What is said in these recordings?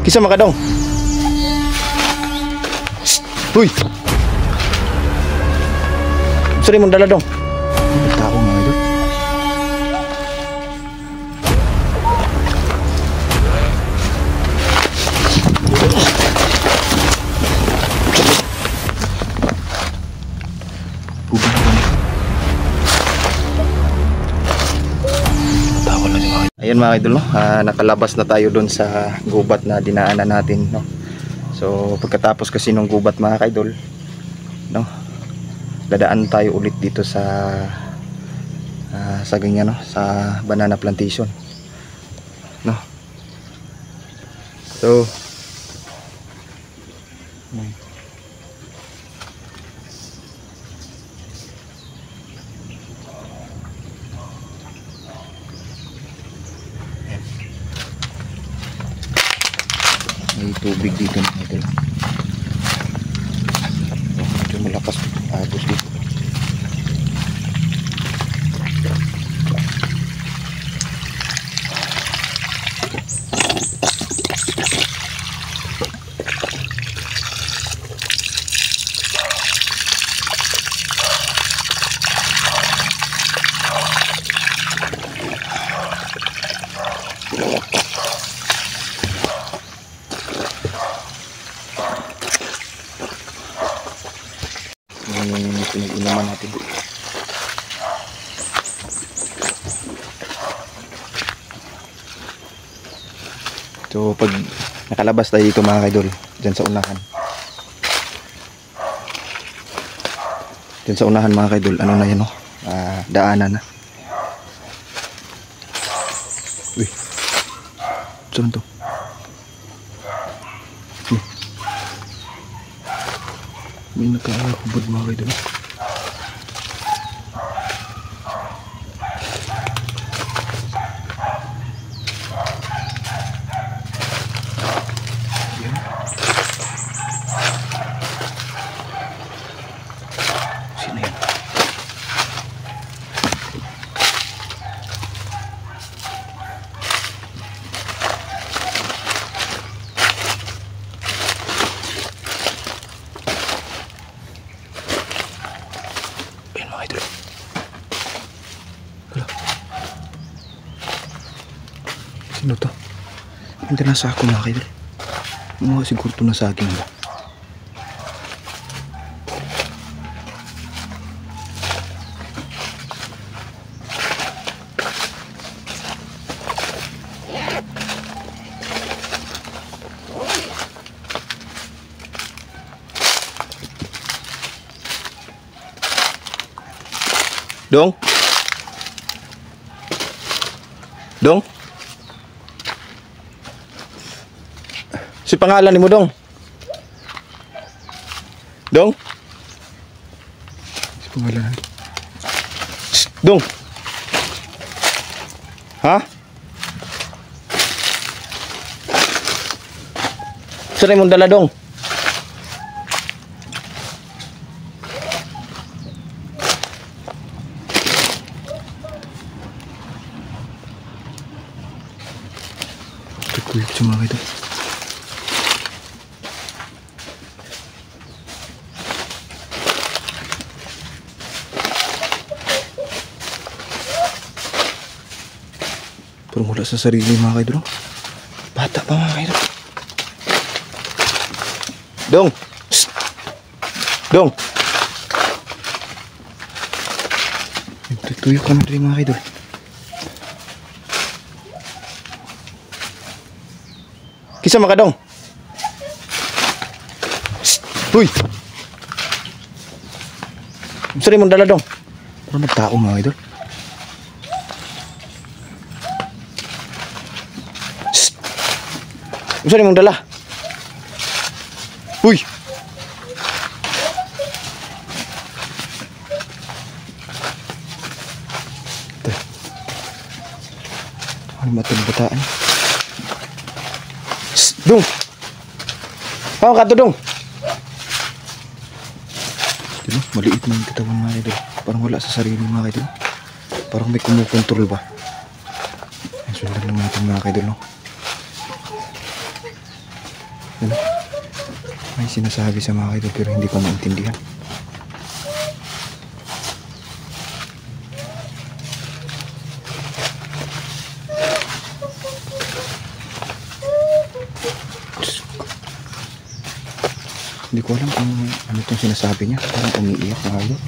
Kisa makadong. Uy. Sorry mong dala dong. Tao mga idol. Ayan mga idol, no? Nakalabas na tayo doon sa gubat na dinaanan natin, no? So pagkatapos kasi nung gubat mga idol, no, dadaan tayo ulit dito sa ganyan, no, sa banana plantation, no. So may tubig dito mga idol. Medyo malakas agos dito. Yung pinag-inuman natin. So pag nakalabas tayo dito mga idol, dyan sa unahan, mga idol, ano na yan, no? Daanan na. Uy, saan to? May nakakabod mga idol. Sino yan? Sino to? Hindi nasa ako mga idol. Mga siguro ito na sa akin ba? Dong? Dong? Si pangalan ni mo dong? Dong? Si pangalan. Dong? Ha? Saan mong dala dong? Kulit cuma itu. Permula sa sarili mga kaidol. Bata pa mga kaidol. Dong. Shh. Dong. Tutuyo ka na rin mga kaidol. Kisa makadong. Uy. Sorry mong dala dong. Parang nagtao mga idol. Sorry mong dala. Uy. Ano matulog bataan? Dong. Ako ka to dong. Diba? Maliit na yung katawan mga idol. Parang wala sa sarili mga idol. Parang may kumukontrol ba. Sundan lang natin mga idol, no? Ano? May sinasabi sa mga idol pero hindi ko maintindihan. Hindi ko alam kung ano itong sinasabi niya. Parang umiiyak mga idol.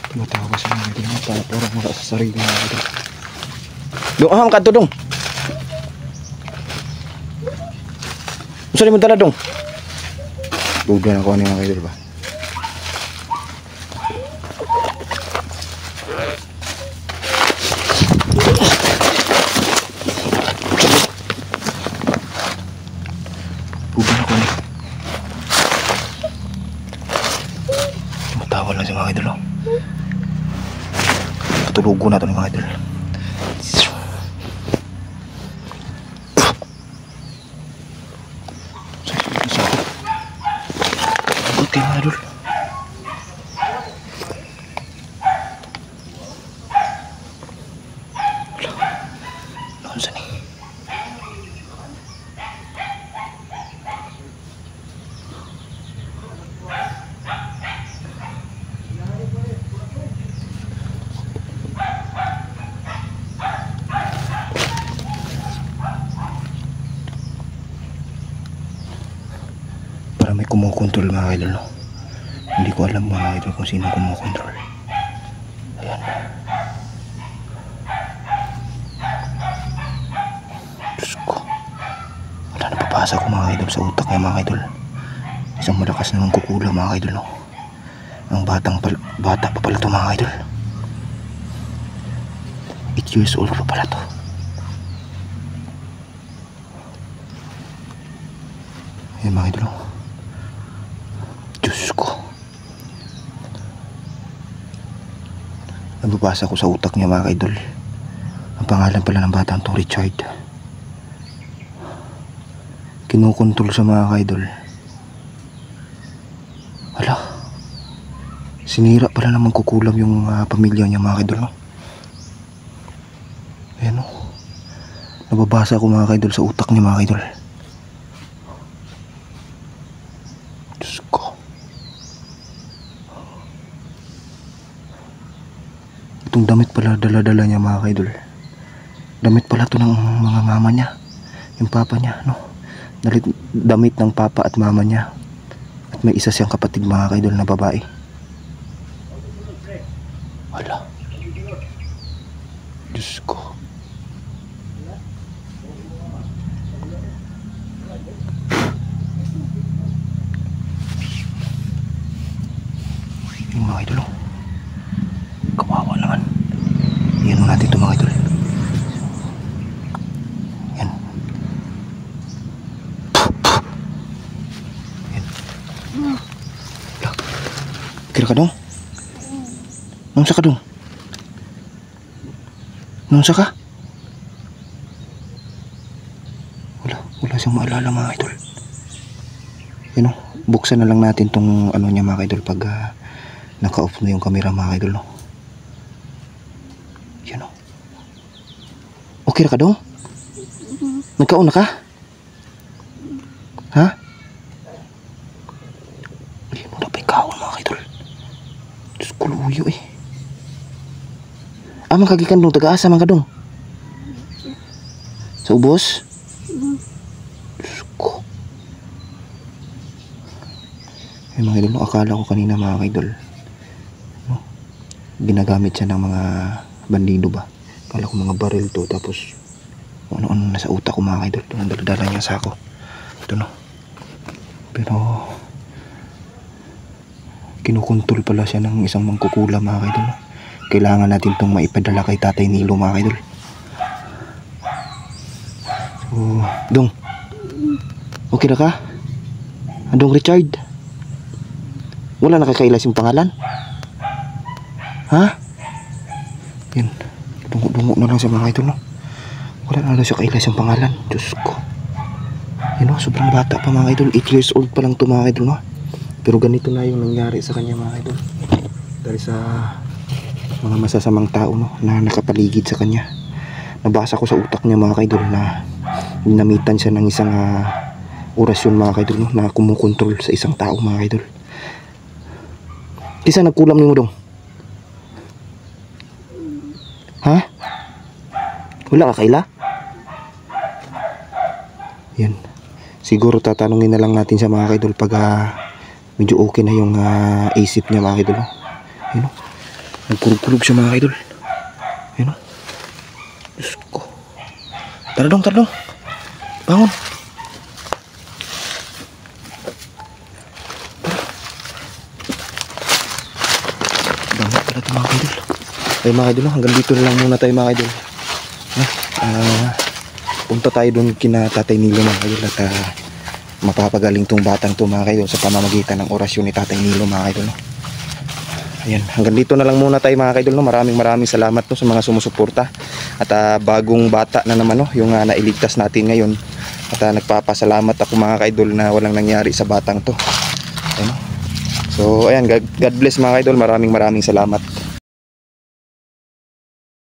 Tumatawa sa mga idol niya para parang wala sa sarili mga idol. Dong, aham ka to dong. Saan mo dala dong? Buga na ko ano yung mga idol ba? Buga na ko ano. Tumatawa lang sa mga idol oh. Patulugo na ito ng mga idol. Buti mga idol. Noon saan eh. Para may kumukontrol mga idol no. Hindi ko alam mga idol kung sino kumukontrol. Ayan. Diyos ko. Wala na papasa ko mga idol sa utak niya mga idol. Isang malakas naman kukulang mga idol no. Ang bata pa pala to mga idol. 8 years old pa pala to. Ayan mga idol no. Diyos ko. Nababasa ko sa utak niya mga idol. Ang pangalan pala ng batang to Richard. Kinukontrol sa mga idol. Hala. Sinira pala naman kukulam yung pamilya niya mga idol no? Ayan o. Nababasa ko mga idol sa utak niya mga idol. Diyos ko. Itong damit pala dala-dala niya mga idol. Damit pala to ng mga mama niya. Yung papa niya no. Damit ng papa at mama niya. At may isa siyang kapatid mga idol na babae. Wala. Diyos ko. Yung mga idol oh. Kawawa naman. Iyan natin ito mga idol. Yan. Yan. Wala. Kira ka dong? Nung sa ka dong? Nung sa ka? Wala siyang maalala mga idol. Yan o. Buksan na lang natin tong ano niya mga idol pag naka-off na yung camera mga idol no. Yan o. Okay na ka dong? Nagkauna ka? Ha? Ay mo na pa ikaw mga idol. Diyos ko luyo eh. Amang kagikan dong, taga-asa man ka dong? Sa ubos? Diyos ko. Ay mga idol, akala ko kanina mga idol no? Ginagamit siya ng mga bandido ba? Akala ko mga baril to. Tapos ano-ano nasa utak ko mga idol. Ito ang daladala niya sa ako. Ito no. Pero kinukontrol pala siya ng isang mangkukula mga idol no? Kailangan natin itong maipadala kay Tatay Nilo mga idol. So, dong. Okay na ka? Andong Richard? Wala nakakailas yung pangalan? Ha? Yan. Dungo-dungo na lang sa mga idol, no? Wala na lang siya kailas yung pangalan. Diyos ko. Yan, no? Sobrang bata pa mga idol. 8 years old pa lang to mga idol, no? Pero ganito na yung nangyari sa kanya mga idol. Dahil sa mga masasamang tao, no? Na nakapaligid sa kanya. Nabasa ko sa utak niya mga idol na namitan siya ng isang orasyon mga idol, no? Na kumukontrol sa isang tao mga idol. Kisa nagkulam ni mo dong? Ha? Wala ka kaila? Yan. Siguro tatanungin na lang natin sa mga kaidol pag medyo okay na yung isip niya mga kaidol. Yan o. Nagkulog-kulog siya mga kaidol. Yan o. Diyos ko. Tara dong, tara dong. Bangon. Bangon pala ito mga kaidol. Ay mga idol, hanggang dito na lang muna tayo mga idol. Punta tayo doon kina Tatay Nilo mga idol at mapapagaling tong batang to mga idol sa pamamagitan ng orasyon ni Tatay Nilo mga idol. Ayan, hanggang dito na lang muna tayo mga idol. Maraming salamat sa mga sumusuporta. At bagong bata na naman yung nailigtas natin ngayon. At nagpapasalamat ako mga idol na walang nangyari sa batang to. Ayan. So ayan, God bless mga idol. Maraming salamat.